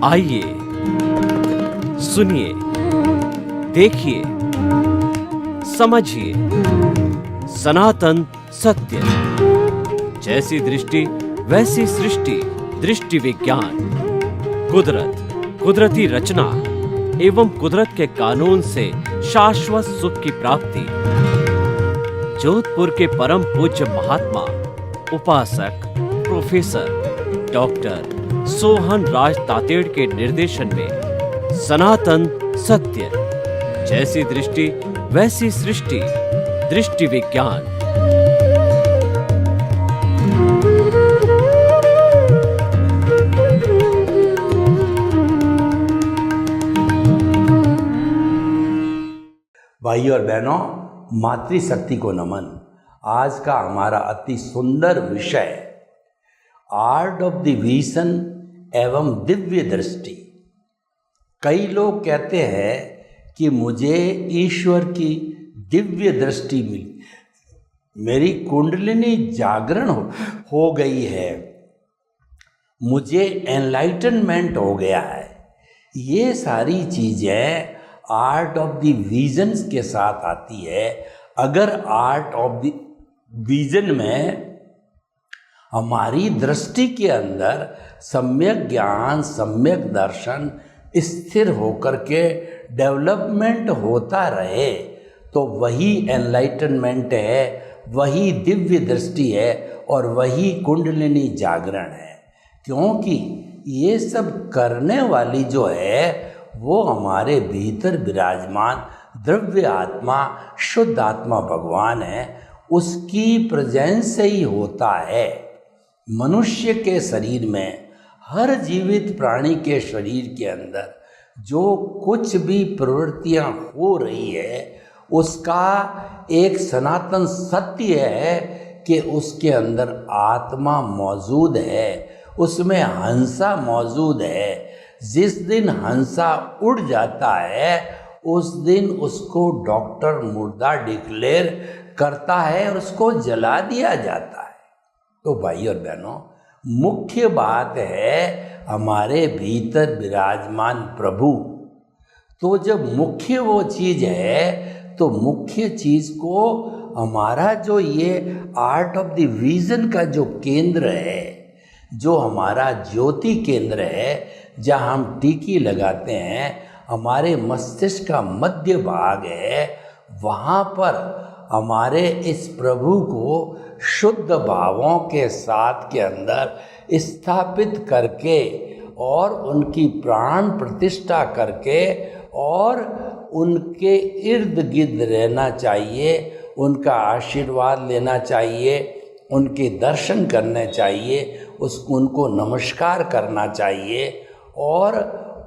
आइए, सुनिए, देखिए, समझिए सनातन सत्य। जैसी दृष्टि वैसी सृष्टि, दृष्टि विज्ञान। कुदरत, कुदरती रचना एवं कुदरत के कानून से शाश्वत सुख की प्राप्ति। जोधपुर के परम पूज्य महात्मा उपासक प्रोफेसर डॉक्टर सोहन राज तातेड़ के निर्देशन में सनातन सत्य। जैसी दृष्टि वैसी सृष्टि, दृष्टि विज्ञान। भाइयों और बहनों, मातृशक्ति को नमन। आज का हमारा अति सुंदर विषय आर्ट ऑफ द विजन एवं दिव्य दृष्टि। कई लोग कहते हैं कि मुझे ईश्वर की दिव्य दृष्टि मिली, मेरी कुंडलिनी जागरण हो गई है, मुझे एनलाइटनमेंट हो गया है। ये सारी चीज़ें आर्ट ऑफ द विजन के साथ आती है। अगर आर्ट ऑफ द विजन में हमारी दृष्टि के अंदर सम्यक ज्ञान, सम्यक दर्शन स्थिर होकर के डेवलपमेंट होता रहे तो वही एनलाइटनमेंट है, वही दिव्य दृष्टि है और वही कुंडलिनी जागरण है। क्योंकि ये सब करने वाली जो है वो हमारे भीतर विराजमान द्रव्य आत्मा, शुद्ध आत्मा भगवान है, उसकी प्रेजेंस से ही होता है। मनुष्य के शरीर में, हर जीवित प्राणी के शरीर के अंदर जो कुछ भी प्रवृत्तियां हो रही है उसका एक सनातन सत्य है कि उसके अंदर आत्मा मौजूद है, उसमें हंसा मौजूद है। जिस दिन हंसा उड़ जाता है उस दिन उसको डॉक्टर मुर्दा डिक्लेयर करता है और उसको जला दिया जाता है। तो भाई और बहनों, मुख्य बात है हमारे भीतर विराजमान प्रभु। तो जब मुख्य वो चीज़ है तो मुख्य चीज़ को हमारा जो ये आर्ट ऑफ द विजन का जो केंद्र है, जो हमारा ज्योति केंद्र है, जहाँ हम टीकी लगाते हैं, हमारे मस्तिष्क का मध्य भाग है, वहाँ पर हमारे इस प्रभु को शुद्ध भावों के साथ के अंदर स्थापित करके और उनकी प्राण प्रतिष्ठा करके और उनके इर्द गिर्द रहना चाहिए, उनका आशीर्वाद लेना चाहिए, उनके दर्शन करने चाहिए, उनको नमस्कार करना चाहिए और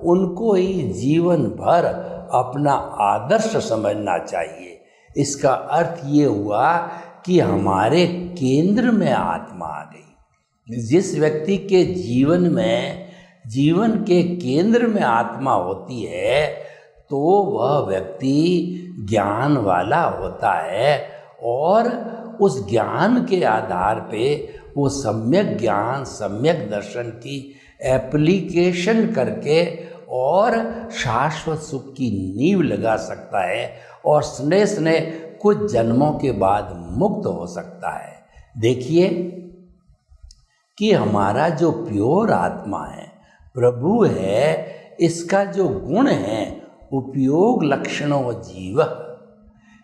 उनको ही जीवन भर अपना आदर्श समझना चाहिए। इसका अर्थ ये हुआ कि हमारे केंद्र में आत्मा आ गई। जिस व्यक्ति के जीवन में, जीवन के केंद्र में आत्मा होती है तो वह व्यक्ति ज्ञान वाला होता है और उस ज्ञान के आधार पे वो सम्यक ज्ञान, सम्यक दर्शन की एप्लीकेशन करके और शाश्वत सुख की नींव लगा सकता है और स्नेह स्नेह कुछ जन्मों के बाद मुक्त हो सकता है। देखिए कि हमारा जो प्योर आत्मा है, प्रभु है, इसका जो गुण है उपयोग लक्षणों जीव,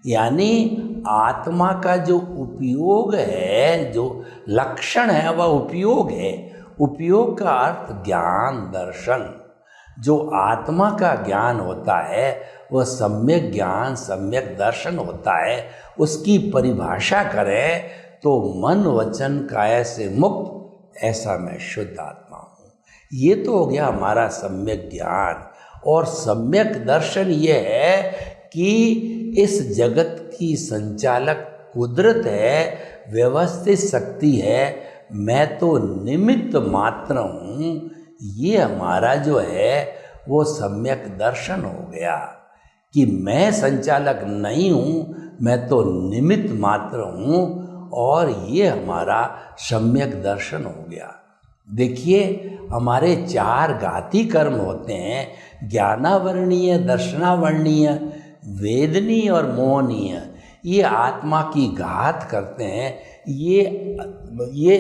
यानी आत्मा का जो उपयोग है, जो लक्षण है वह उपयोग है। उपयोग का अर्थ ज्ञान, दर्शन। जो आत्मा का ज्ञान होता है वह सम्यक ज्ञान, सम्यक दर्शन होता है। उसकी परिभाषा करें तो मन वचन काया से मुक्त, ऐसा मैं शुद्ध आत्मा हूँ। ये तो हो गया हमारा सम्यक ज्ञान। और सम्यक दर्शन ये है कि इस जगत की संचालक कुदरत है, व्यवस्थित शक्ति है, मैं तो निमित्त मात्र हूँ। ये हमारा जो है वो सम्यक दर्शन हो गया कि मैं संचालक नहीं हूँ, मैं तो निमित्त मात्र हूँ। और ये हमारा सम्यक दर्शन हो गया। देखिए, हमारे 4 घाती कर्म होते हैं, ज्ञानावर्णीय, दर्शनावर्णीय, वेदनीय और मोहनीय। ये आत्मा की घात करते हैं। ये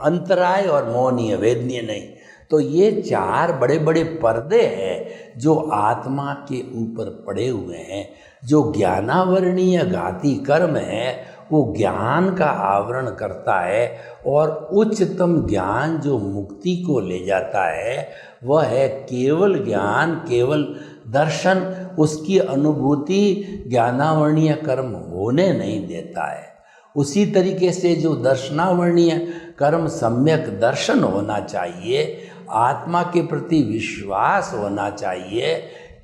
अंतराय और मोहनीय, वेदनीय नहीं। तो ये 4 बड़े बड़े पर्दे हैं जो आत्मा के ऊपर पड़े हुए हैं। जो ज्ञानावर्णीय घाती कर्म है वो ज्ञान का आवरण करता है, और उच्चतम ज्ञान जो मुक्ति को ले जाता है वह है केवल ज्ञान, केवल दर्शन। उसकी अनुभूति ज्ञानावर्णीय कर्म होने नहीं देता है। उसी तरीके से जो दर्शनावर्णीय कर्म, सम्यक दर्शन होना चाहिए, आत्मा के प्रति विश्वास होना चाहिए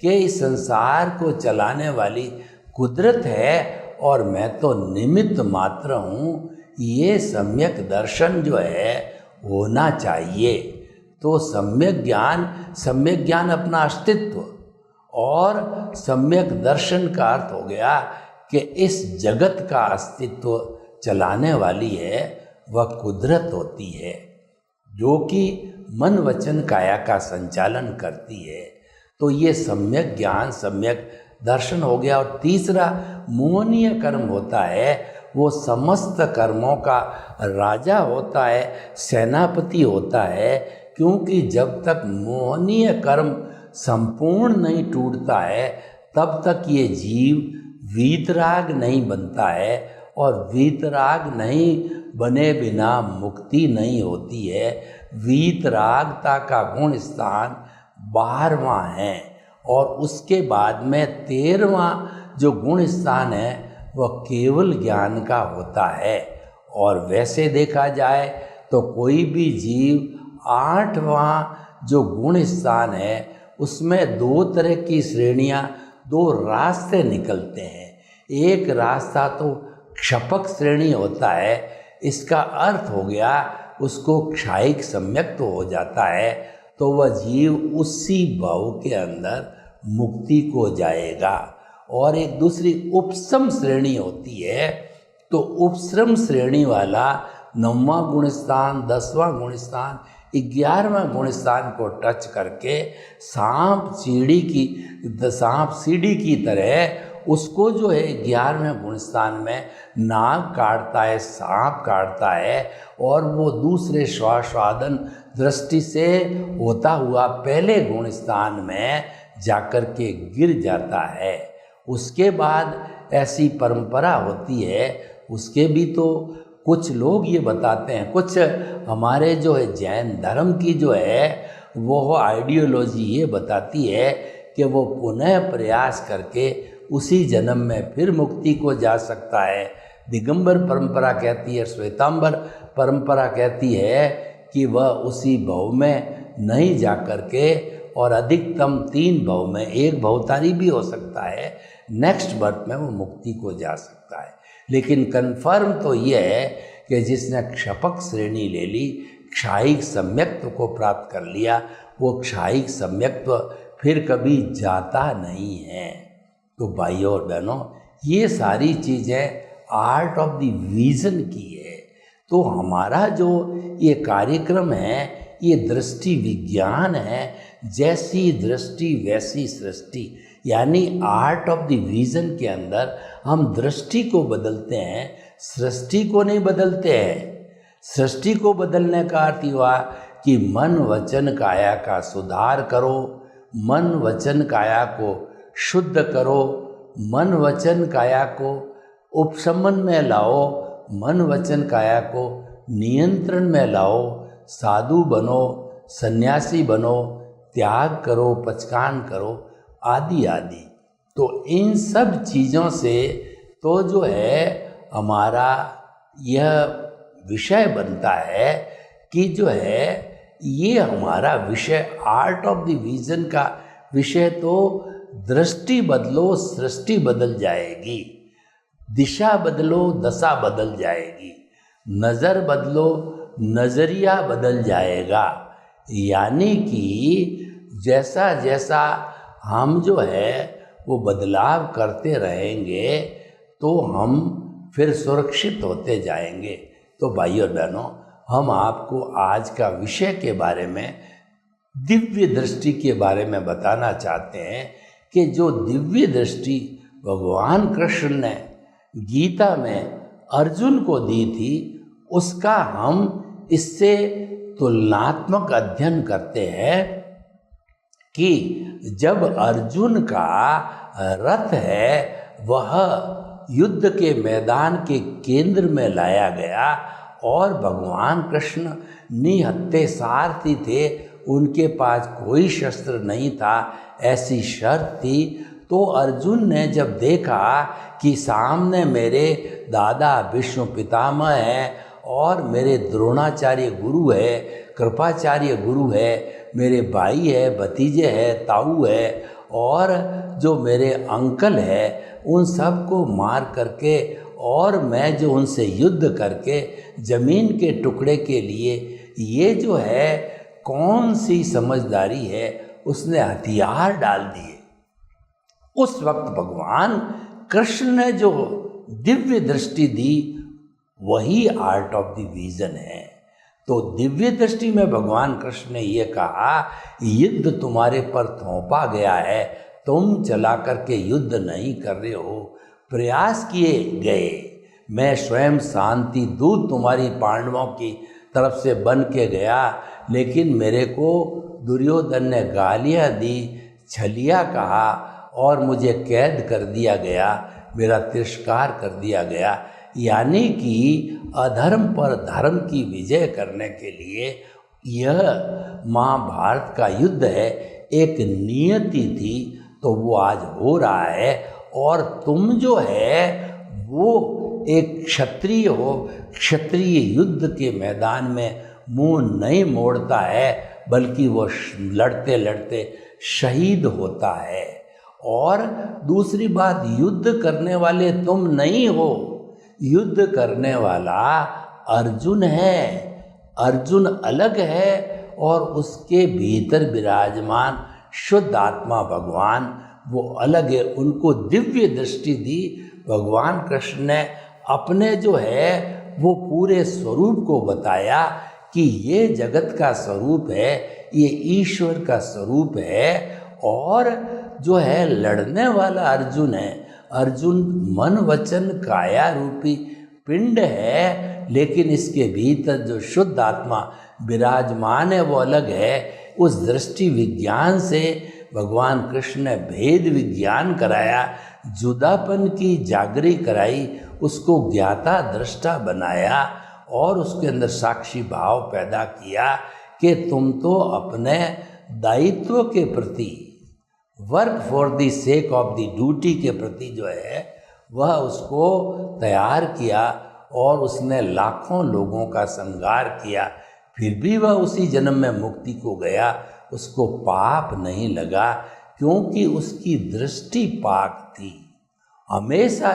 कि इस संसार को चलाने वाली कुदरत है और मैं तो निमित्त मात्र हूँ, ये सम्यक दर्शन जो है होना चाहिए। तो सम्यक ज्ञान अपना अस्तित्व, और सम्यक दर्शन का अर्थ हो गया कि इस जगत का अस्तित्व चलाने वाली है वह कुदरत होती है, जो कि मन वचन काया का संचालन करती है। तो ये सम्यक ज्ञान, सम्यक दर्शन हो गया। और तीसरा मोहनीय कर्म होता है, वो समस्त कर्मों का राजा होता है, सेनापति होता है। क्योंकि जब तक मोहनीय कर्म संपूर्ण नहीं टूटता है तब तक ये जीव वीतराग नहीं बनता है, और वीतराग नहीं बने बिना मुक्ति नहीं होती है। वीतरागता का गुण स्थान 12वां है, और उसके बाद में 13वां जो गुण स्थान है वह केवल ज्ञान का होता है। और वैसे देखा जाए तो कोई भी जीव 8वां जो गुण स्थान है उसमें 2 तरह की श्रेणियां, 2 रास्ते निकलते हैं। एक रास्ता तो क्षपक श्रेणी होता है, इसका अर्थ हो गया उसको क्षायिक सम्यक तो हो जाता है, तो वह जीव उसी भाव के अंदर मुक्ति को जाएगा। और एक दूसरी उपसम श्रेणी होती है, तो उपश्रम श्रेणी वाला 9वां गुणस्थान, 10वां गुणस्थान, 11वां गुणस्थान को टच करके सांप सीढ़ी की तरह उसको जो है 11वें गुणस्थान में नाग काटता है, सांप काटता है, और वो दूसरे स्वादन दृष्टि से होता हुआ पहले गुणस्थान में जाकर के गिर जाता है। उसके बाद ऐसी परंपरा होती है, उसके भी तो कुछ लोग ये बताते हैं, कुछ हमारे जो है जैन धर्म की जो है वो आइडियोलॉजी ये बताती है कि वो पुनः प्रयास करके उसी जन्म में फिर मुक्ति को जा सकता है। दिगंबर परंपरा कहती है, श्वेतांबर परंपरा कहती है कि वह उसी भव में नहीं जा करके, और अधिकतम 3 भव में, एक भवतारी भी हो सकता है, नेक्स्ट बर्थ में वो मुक्ति को जा सकता है। लेकिन कन्फर्म तो ये है कि जिसने क्षपक श्रेणी ले ली, क्षायिक सम्यक्त्व को प्राप्त कर लिया, वो क्षायिक सम्यक्त्व फिर कभी जाता नहीं है। तो भाइयों और बहनों, ये सारी चीज़ें आर्ट ऑफ द विजन की है। तो हमारा जो ये कार्यक्रम है ये दृष्टि विज्ञान है। जैसी दृष्टि वैसी सृष्टि, यानी आर्ट ऑफ द विजन के अंदर हम दृष्टि को बदलते हैं, सृष्टि को नहीं बदलते हैं। सृष्टि को बदलने का अर्थ हुआ कि मन वचन काया का सुधार करो, मन वचन काया को शुद्ध करो, मन वचन काया को उपशमन में लाओ, मन वचन काया को नियंत्रण में लाओ, साधु बनो, सन्यासी बनो, त्याग करो, पचकान करो, आदि आदि। तो इन सब चीज़ों से तो जो है हमारा यह विषय बनता है कि जो है ये हमारा विषय आर्ट ऑफ द विजन का विषय, तो दृष्टि बदलो सृष्टि बदल जाएगी, दिशा बदलो दशा बदल जाएगी, नज़र बदलो नज़रिया बदल जाएगा। यानी कि जैसा जैसा हम जो है वो बदलाव करते रहेंगे तो हम फिर सुरक्षित होते जाएंगे। तो भाइयों और बहनों, हम आपको आज का विषय के बारे में, दिव्य दृष्टि के बारे में बताना चाहते हैं कि जो दिव्य दृष्टि भगवान कृष्ण ने गीता में अर्जुन को दी थी, उसका हम इससे तुलनात्मक अध्ययन करते हैं कि जब अर्जुन का रथ है वह युद्ध के मैदान के केंद्र में लाया गया और भगवान कृष्ण निहत्थे सारथी थे, उनके पास कोई शस्त्र नहीं था, ऐसी शर्त थी। तो अर्जुन ने जब देखा कि सामने मेरे दादा भीष्म पितामह है और मेरे द्रोणाचार्य गुरु है, कृपाचार्य गुरु है, मेरे भाई है, भतीजे है, ताऊ है और जो मेरे अंकल है, उन सब को मार करके और मैं जो उनसे युद्ध करके जमीन के टुकड़े के लिए, ये जो है कौन सी समझदारी है, उसने हथियार डाल दिए। उस वक्त भगवान कृष्ण ने जो दिव्य दृष्टि दी वही आर्ट ऑफ द विजन है। तो दिव्य दृष्टि में भगवान कृष्ण ने ये कहा, युद्ध तुम्हारे पर थोपा गया है, तुम चला करके युद्ध नहीं कर रहे हो, प्रयास किए गए, मैं स्वयं शांति दूत तुम्हारी पांडवों की तरफ से बन के गया, लेकिन मेरे को दुर्योधन ने गालियाँ दी, छलिया कहा और मुझे कैद कर दिया गया, मेरा तिरस्कार कर दिया गया। यानी कि अधर्म पर धर्म की विजय करने के लिए यह महाभारत का युद्ध है, एक नियति थी, तो वो आज हो रहा है। और तुम जो है वो एक क्षत्रिय हो, क्षत्रिय युद्ध के मैदान में मुंह नहीं मोड़ता है, बल्कि वो लड़ते लड़ते शहीद होता है। और दूसरी बात, युद्ध करने वाले तुम नहीं हो, युद्ध करने वाला अर्जुन है। अर्जुन अलग है और उसके भीतर विराजमान शुद्ध आत्मा भगवान वो अलग है। उनको दिव्य दृष्टि दी भगवान कृष्ण ने, अपने जो है वो पूरे स्वरूप को बताया कि ये जगत का स्वरूप है, ये ईश्वर का स्वरूप है। और जो है लड़ने वाला अर्जुन है, अर्जुन मन वचन काया रूपी पिंड है, लेकिन इसके भीतर जो शुद्ध आत्मा विराजमान है वो अलग है। उस दृष्टि विज्ञान से भगवान कृष्ण ने भेद विज्ञान कराया, जुदापन की जागरी कराई, उसको ज्ञाता दृष्टा बनाया और उसके अंदर साक्षी भाव पैदा किया कि तुम तो अपने दायित्व के प्रति, work for the sake of the duty के प्रति जो है वह उसको तैयार किया और उसने लाखों लोगों का संहार किया, फिर भी वह उसी जन्म में मुक्ति को गया, उसको पाप नहीं लगा, क्योंकि उसकी दृष्टि पाक थी। हमेशा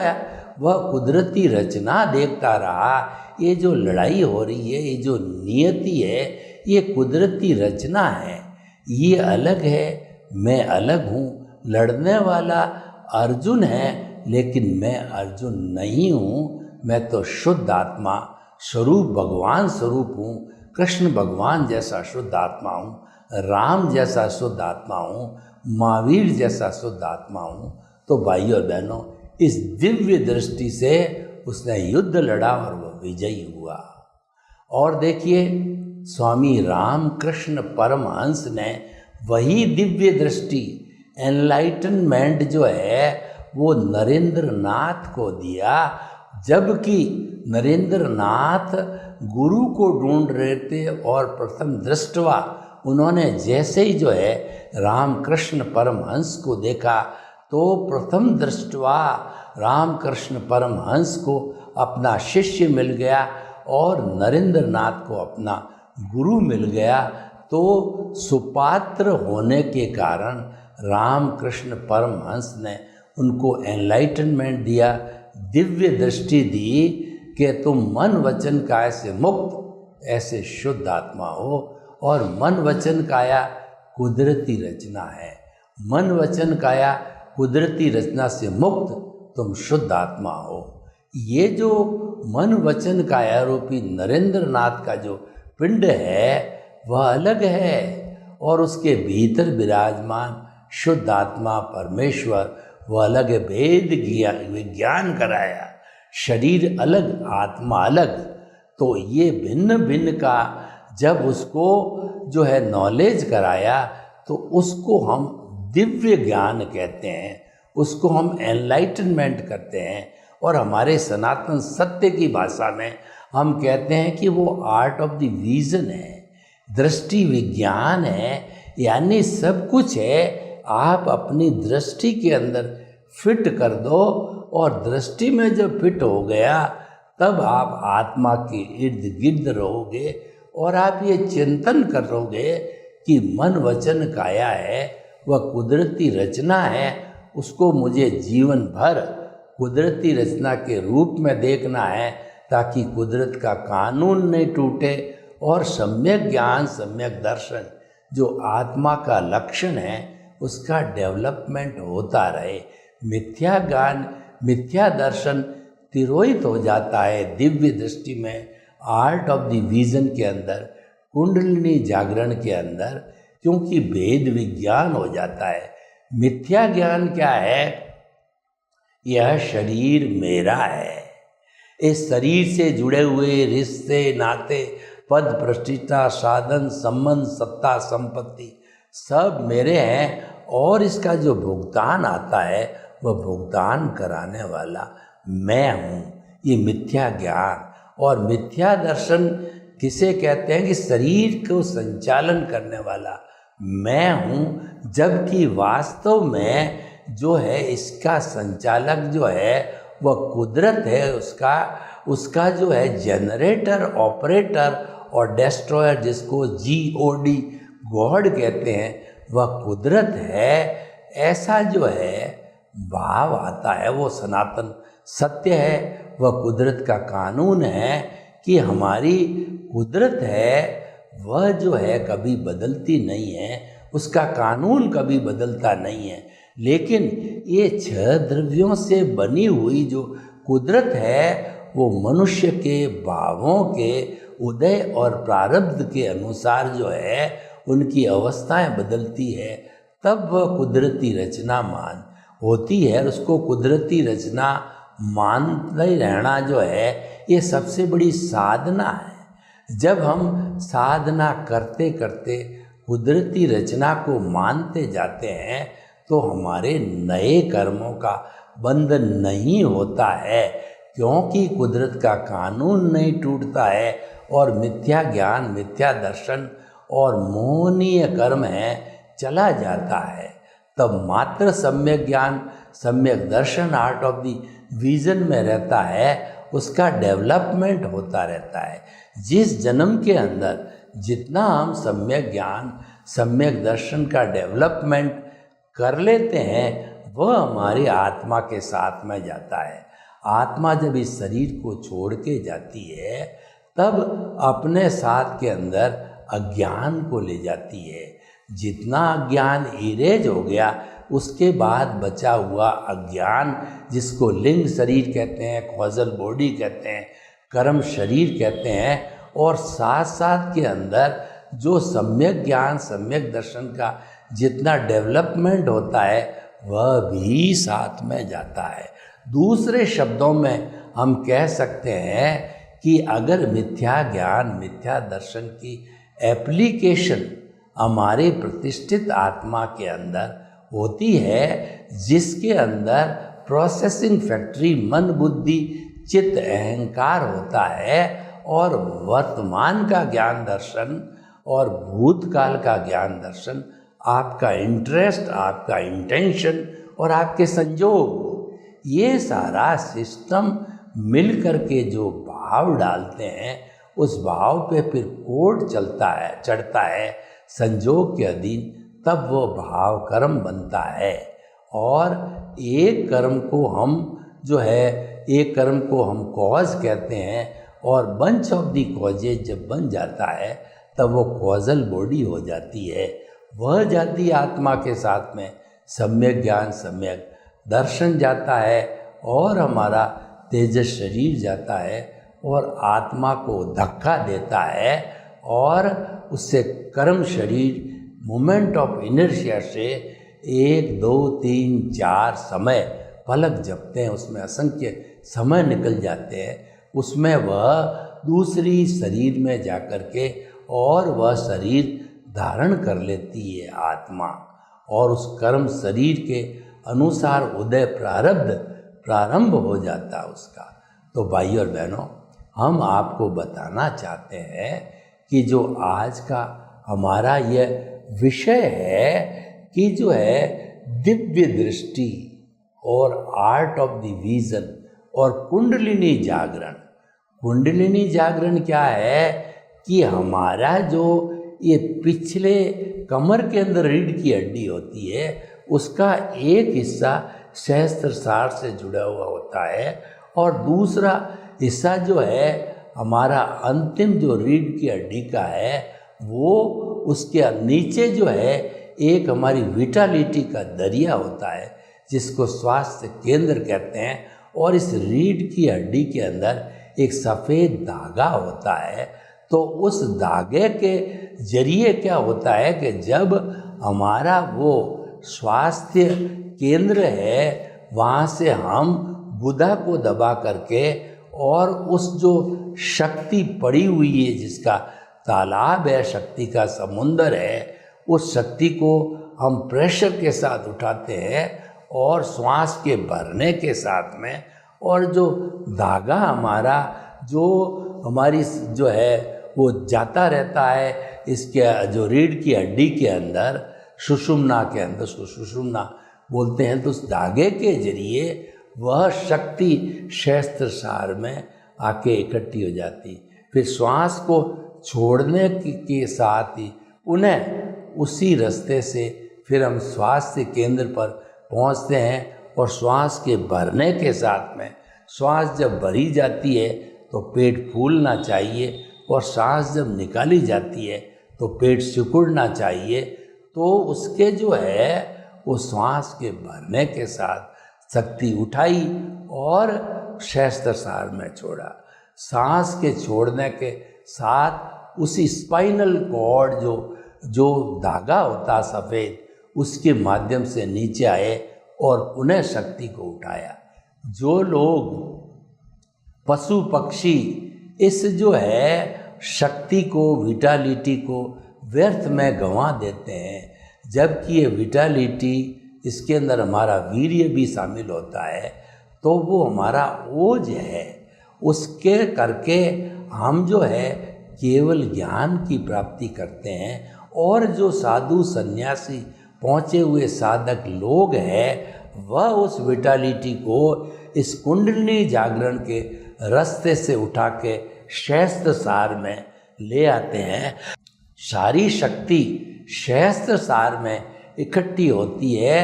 वह कुदरती रचना देखता रहा। ये जो लड़ाई हो रही है, ये जो नियति है, ये कुदरती रचना है, ये अलग है, मैं अलग हूँ। लड़ने वाला अर्जुन है, लेकिन मैं अर्जुन नहीं हूँ, मैं तो शुद्ध आत्मा स्वरूप भगवान स्वरूप हूँ, कृष्ण भगवान जैसा शुद्ध आत्मा हूँ, राम जैसा शुद्ध आत्मा हूँ, महावीर जैसा शुद्ध आत्मा हूँ। तो भाई और बहनों, इस दिव्य दृष्टि से उसने युद्ध लड़ा और वह विजयी हुआ। और देखिए, स्वामी रामकृष्ण परमहंस ने वही दिव्य दृष्टि, एनलाइटनमेंट जो है वो नरेंद्र नाथ को दिया, जबकि नरेंद्र नाथ गुरु को ढूंढ रहे थे और प्रथम दृष्टवा उन्होंने जैसे ही जो है रामकृष्ण परमहंस को देखा, तो प्रथम दृष्टवा रामकृष्ण परमहंस को अपना शिष्य मिल गया और नरेंद्र नाथ को अपना गुरु मिल गया। तो सुपात्र होने के कारण रामकृष्ण परमहंस ने उनको एनलाइटनमेंट दिया, दिव्य दृष्टि दी कि तुम मन वचन काया से मुक्त ऐसे शुद्ध आत्मा हो। और मन वचन काया कुदरती रचना है, मन वचन काया कुदरती रचना से मुक्त तुम शुद्ध आत्मा हो। ये जो मन वचन काया रूपी नरेंद्र नाथ का जो पिंड है वह अलग है, और उसके भीतर विराजमान शुद्ध आत्मा परमेश्वर वह अलग है। वेद विज्ञान कराया, शरीर अलग आत्मा अलग। तो ये भिन्न भिन्न का जब उसको जो है नॉलेज कराया तो उसको हम दिव्य ज्ञान कहते हैं, उसको हम एनलाइटनमेंट करते हैं। और हमारे सनातन सत्य की भाषा में हम कहते हैं कि वो आर्ट ऑफ द विजन है, दृष्टि विज्ञान है। यानी सब कुछ है, आप अपनी दृष्टि के अंदर फिट कर दो, और दृष्टि में जब फिट हो गया तब आप आत्मा के इर्द गिर्द रहोगे, और आप ये चिंतन करोगे कि मन वचन काया है वह कुदरती रचना है, उसको मुझे जीवन भर कुदरती रचना के रूप में देखना है, ताकि कुदरत का कानून नहीं टूटे, और सम्यक ज्ञान सम्यक दर्शन जो आत्मा का लक्षण है उसका डेवलपमेंट होता रहे। मिथ्या ज्ञान मिथ्या दर्शन तिरोहित हो जाता है दिव्य दृष्टि में, आर्ट ऑफ द विजन के अंदर, कुंडलिनी जागरण के अंदर, क्योंकि भेद विज्ञान हो जाता है। मिथ्या ज्ञान क्या है? यह शरीर मेरा है, इस शरीर से जुड़े हुए रिश्ते नाते पद प्रतिष्ठा साधन संबंध सत्ता संपत्ति सब मेरे हैं, और इसका जो भुगतान आता है वह भुगतान कराने वाला मैं हूँ। ये मिथ्या ज्ञान और मिथ्या दर्शन किसे कहते हैं? कि शरीर को संचालन करने वाला मैं हूँ, जबकि वास्तव में जो है इसका संचालक जो है वह कुदरत है, उसका जो है जनरेटर ऑपरेटर और डिस्ट्रॉयर, जिसको GOD गॉड कहते हैं, वह कुदरत है। ऐसा जो है भाव आता है वो सनातन सत्य है, वह कुदरत का कानून है कि हमारी कुदरत है वह जो है कभी बदलती नहीं है, उसका कानून कभी बदलता नहीं है। लेकिन ये 6 द्रव्यों से बनी हुई जो कुदरत है वो मनुष्य के भावों के उदय और प्रारब्ध के अनुसार जो है उनकी अवस्थाएं बदलती है, तब वह कुदरती रचना मान होती है। और उसको कुदरती रचना मानते रहना जो है ये सबसे बड़ी साधना है। जब हम साधना करते करते कुदरती रचना को मानते जाते हैं तो हमारे नए कर्मों का बंधन नहीं होता है, क्योंकि कुदरत का कानून नहीं टूटता है, और मिथ्या ज्ञान मिथ्या दर्शन और मोहनीय कर्म है चला जाता है। तब मात्र सम्यक ज्ञान सम्यक दर्शन आर्ट ऑफ द विजन में रहता है, उसका डेवलपमेंट होता रहता है। जिस जन्म के अंदर जितना हम सम्यक ज्ञान सम्यक दर्शन का डेवलपमेंट कर लेते हैं वह हमारी आत्मा के साथ में जाता है। आत्मा जब इस शरीर को छोड़ के जाती है तब अपने साथ के अंदर अज्ञान को ले जाती है। जितना अज्ञान इरेज हो गया उसके बाद बचा हुआ अज्ञान, जिसको लिंग शरीर कहते हैं, कॉजल बॉडी कहते हैं, कर्म शरीर कहते हैं, और साथ साथ के अंदर जो सम्यक ज्ञान सम्यक दर्शन का जितना डेवलपमेंट होता है वह भी साथ में जाता है। दूसरे शब्दों में हम कह सकते हैं कि अगर मिथ्या ज्ञान मिथ्या दर्शन की एप्लीकेशन हमारे प्रतिष्ठित आत्मा के अंदर होती है, जिसके अंदर प्रोसेसिंग फैक्ट्री मन बुद्धि चित्त अहंकार होता है, और वर्तमान का ज्ञान दर्शन और भूतकाल का ज्ञान दर्शन, आपका इंटरेस्ट आपका इंटेंशन और आपके संजोग, ये सारा सिस्टम मिल कर के जो भाव डालते हैं उस भाव पे फिर कोड चढ़ता है संजोग के अधीन, तब वो भाव कर्म बनता है। और एक कर्म को हम कॉज कहते हैं, और बंच ऑफ दी कॉजेज जब बन जाता है तब वो कॉजल बॉडी हो जाती है। वह जाती आत्मा के साथ में सम्यक ज्ञान सम्यक दर्शन जाता है, और हमारा तेजस शरीर जाता है और आत्मा को धक्का देता है और उससे कर्म शरीर मोमेंट ऑफ इनर्शिया से 1 2 3 4 समय पलक जपते हैं, उसमें असंख्य समय निकल जाते हैं, उसमें वह दूसरी शरीर में जाकर के और वह शरीर धारण कर लेती है आत्मा, और उस कर्म शरीर के अनुसार उदय प्रारंभ हो जाता है उसका। तो भाइयों और बहनों, हम आपको बताना चाहते हैं कि जो आज का हमारा यह विषय है कि जो है दिव्य दृष्टि और आर्ट ऑफ द विजन और कुंडलिनी जागरण। कुंडलिनी जागरण क्या है कि हमारा जो ये पिछले कमर के अंदर रीढ़ की हड्डी होती है उसका एक हिस्सा सहस्त्रसार से जुड़ा हुआ होता है और दूसरा हिस्सा जो है हमारा अंतिम जो रीढ़ की हड्डी का है वो उसके नीचे जो है एक हमारी विटालिटी का दरिया होता है जिसको स्वास्थ्य केंद्र कहते हैं, और इस रीढ़ की हड्डी के अंदर एक सफ़ेद धागा होता है। तो उस धागे के जरिए क्या होता है कि जब हमारा वो स्वास्थ्य केंद्र है वहाँ से हम बुधा को दबा करके और उस जो शक्ति पड़ी हुई है जिसका तालाब है, शक्ति का समुंदर है, उस शक्ति को हम प्रेशर के साथ उठाते हैं और श्वास के भरने के साथ में, और जो धागा हमारा जो हमारी जो है वो जाता रहता है इसके जो रीढ़ की हड्डी के अंदर सुषुम्ना के अंदर, उसको सुषुम्ना बोलते हैं। तो उस धागे के जरिए वह शक्ति सहस्त्रसार में आके इकट्ठी हो जाती, फिर श्वास को छोड़ने के साथ ही उन्हें उसी रास्ते से फिर हम स्वास्थ्य केंद्र पर पहुंचते हैं, और श्वास के भरने के साथ में श्वास जब भरी जाती है तो पेट फूलना चाहिए, और सांस जब निकाली जाती है तो पेट सिकुड़ना चाहिए। तो उसके जो है वो श्वास के भरने के साथ शक्ति उठाई और सहस्त्रसार में छोड़ा। सांस के छोड़ने के साथ उसी स्पाइनल कॉर्ड जो धागा होता सफ़ेद उसके माध्यम से नीचे आए और पुनः शक्ति को उठाया। जो लोग पशु पक्षी इस जो है शक्ति को, विटालिटी को व्यर्थ में गंवा देते हैं, जबकि ये विटालिटी इसके अंदर हमारा वीर्य भी शामिल होता है, तो वो हमारा ओज है, उसके करके हम जो है केवल ज्ञान की प्राप्ति करते हैं। और जो साधु सन्यासी पहुँचे हुए साधक लोग हैं वह उस विटालिटी को इस कुंडलिनी जागरण के रास्ते से उठा के सहस्त्रसार में ले आते हैं। सारी शक्ति सहस्त्रसार में इकट्ठी होती है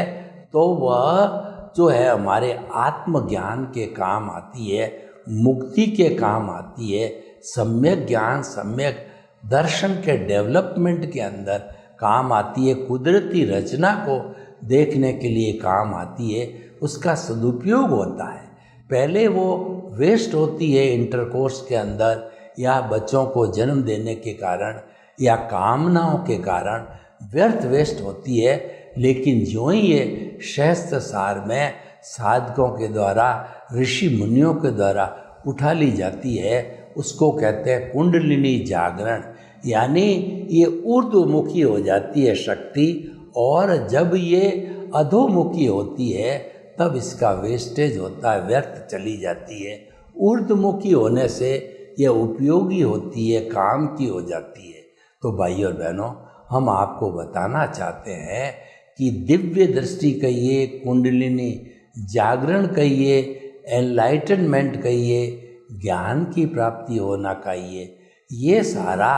तो वह जो है हमारे आत्मज्ञान के काम आती है, मुक्ति के काम आती है, सम्यक ज्ञान सम्यक दर्शन के डेवलपमेंट के अंदर काम आती है, कुदरती रचना को देखने के लिए काम आती है, उसका सदुपयोग होता है। पहले वो वेस्ट होती है इंटरकोर्स के अंदर या बच्चों को जन्म देने के कारण या कामनाओं के कारण व्यर्थ वेस्ट होती है, लेकिन जो ही ये सहस्त्रसार में साधकों के द्वारा, ऋषि मुनियों के द्वारा उठा ली जाती है उसको कहते हैं कुंडलिनी जागरण। यानी ये ऊर्ध्वमुखी हो जाती है शक्ति, और जब ये अधोमुखी होती है तब इसका वेस्टेज होता है, व्यर्थ चली जाती है। ऊर्ध्वमुखी होने से यह उपयोगी होती है, काम की हो जाती है। तो भाइयों और बहनों, हम आपको बताना चाहते हैं कि दिव्य दृष्टि कहिए, कुंडलिनी जागरण कहिए, एनलाइटनमेंट कहिए, ज्ञान की प्राप्ति होना कहिए, ये सारा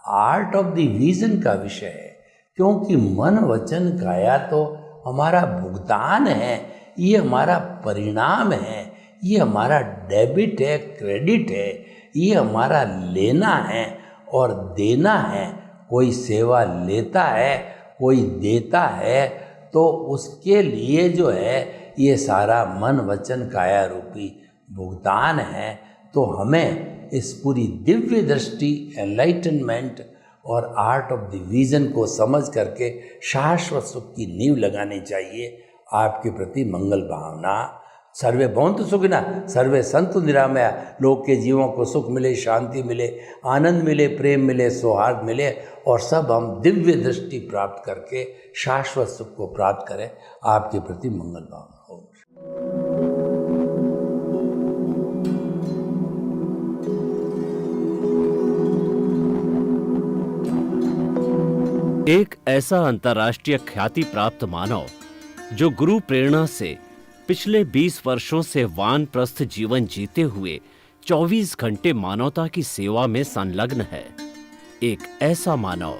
आर्ट ऑफ द विजन का विषय है। क्योंकि मन वचन काया तो हमारा भुगतान है, ये हमारा परिणाम है, ये हमारा डेबिट है, क्रेडिट है, ये हमारा लेना है और देना है। कोई सेवा लेता है, कोई देता है, तो उसके लिए जो है ये सारा मन वचन काया रूपी भुगतान है, तो हमें इस पूरी दिव्य दृष्टि, एनलाइटनमेंट और आर्ट ऑफ द विजन को समझ करके शाश्वत सुख की नींव लगानी चाहिए। आपके प्रति मंगल भावना। सर्वे भवन्तु सुखिनः, सर्वे सन्तु निरामया। लोग के जीवों को सुख मिले, शांति मिले, आनंद मिले, प्रेम मिले, सौहार्द मिले और सब हम दिव्य दृष्टि प्राप्त करके शाश्वत सुख को प्राप्त करें। आपके प्रति मंगल भावना हो। एक ऐसा अंतर्राष्ट्रीय ख्याति प्राप्त मानव जो गुरु प्रेरणा से पिछले 20 वर्षों से वानप्रस्थ जीवन जीते हुए 24 घंटे मानवता की सेवा में संलग्न है। एक ऐसा मानव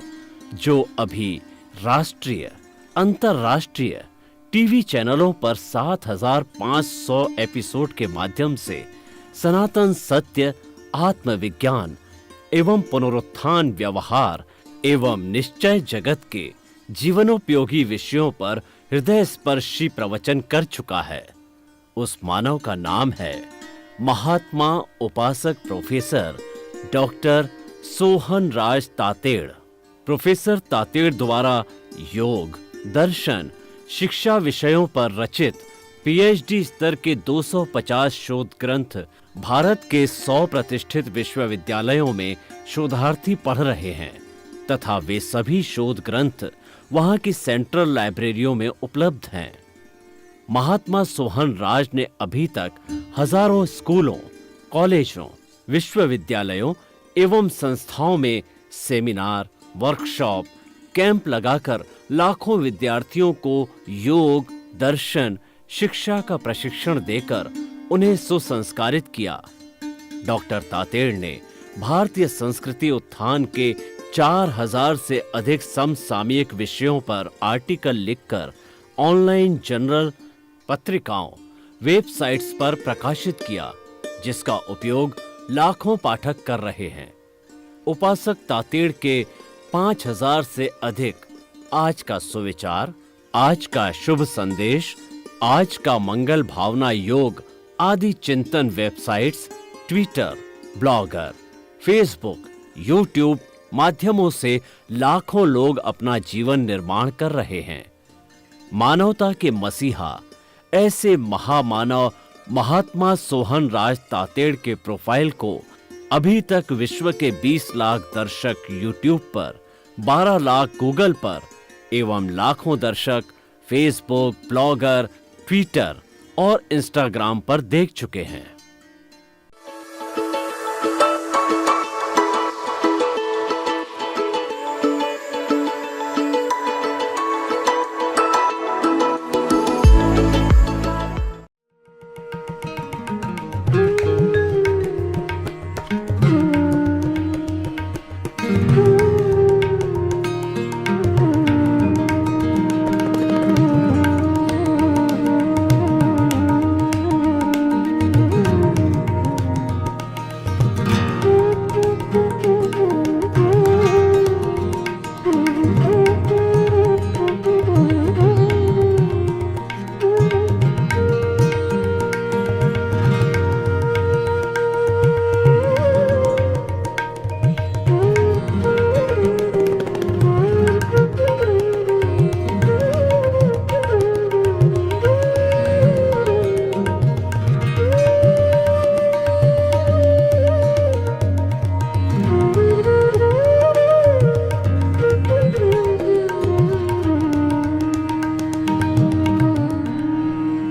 जो अभी राष्ट्रीय, अंतर्राष्ट्रीय टीवी चैनलों पर 7,500 एपिसोड के माध्यम से सनातन सत्य, आत्मविज्ञान एवं पुनरुत्थान, व्यवहार एवं निश्चय जगत के जीवनोपयोगी विषयों पर हृदय स्पर्शी प्रवचन कर चुका है। उस मानव का नाम है महात्मा उपासक प्रोफेसर डॉक्टर सोहन राज तातेड़। प्रोफेसर तातेड़ द्वारा योग, दर्शन, शिक्षा विषयों पर रचित पीएचडी स्तर के 250 शोध ग्रंथ भारत के 100 प्रतिष्ठित विश्वविद्यालयों में शोधार्थी पढ़ रहे हैं तथा वे सभी शोध ग्रंथ वहां की सेंट्रल लाइब्रेरियों में उपलब्ध हैं। महात्मा सोहन राज ने अभी तक हजारों स्कूलों, कॉलेजों, विश्वविद्यालयों एवं संस्थाओं में सेमिनार, वर्कशॉप, कैंप लगाकर लाखों विद्यार्थियों को योग, दर्शन, शिक्षा का प्रशिक्षण देकर उन्हें सुसंस्कारित किया। डॉक्टर तातेड़ ने भारतीय संस्कृति उत्थान के 4000 से अधिक समसामयिक विषयों पर आर्टिकल लिखकर ऑनलाइन जर्नल, पत्रिकाओं, वेबसाइट्स पर प्रकाशित किया, जिसका उपयोग लाखों पाठक कर रहे हैं। उपासक तातेड़ के 5000 से अधिक आज का सुविचार, आज का शुभ संदेश, आज का मंगल भावना योग आदि चिंतन websites, Twitter, blogger, Facebook, YouTube माध्यमों से लाखों लोग अपना जीवन निर्माण कर रहे हैं। मानवता के मसीहा ऐसे महामानव महात्मा सोहन राज तातेड़ के प्रोफाइल को अभी तक विश्व के 20 लाख दर्शक यूट्यूब पर, 12 लाख गूगल पर एवं लाखों दर्शक फेसबुक, ब्लॉगर, ट्विटर और इंस्टाग्राम पर देख चुके हैं।